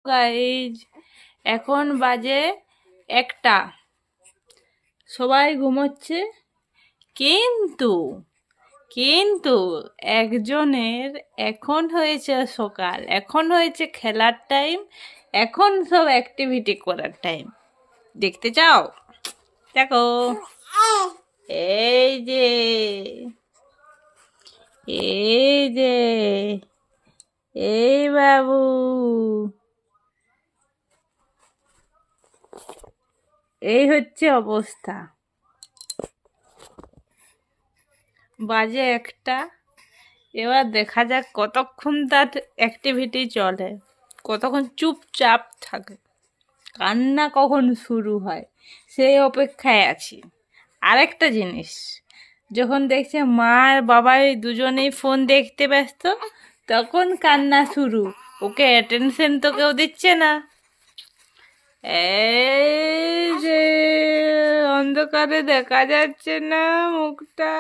Guys, এখন বাজে 1টা। সবাই ঘুমোচ্ছে, কিন্তু কিন্তু একজনের এখন হয়েছে সকাল, এখন হয়েছে খেলার টাইম, এখন সব অ্যাক্টিভিটি করার টাইম। দেখতে চাও? দেখো, এই যে এই যে এই বাবু, এই হচ্ছে অবস্থা। বাজে 1টা। এবার দেখা যাক কতক্ষণ তার অ্যাক্টিভিটি চলে, কতক্ষণ চুপচাপ থাকে, কান্না কখন শুরু হয় সেই অপেক্ষায় আছি। আরেকটা জিনিস, যখন দেখছে মা আর বাবাই দুজনেই ফোন দেখতে ব্যস্ত, তখন কান্না শুরু। ওকে অ্যাটেনশন তো কেউ দিচ্ছে না। এই যে অন্ধকারে দেখা যাচ্ছে না মুখটা।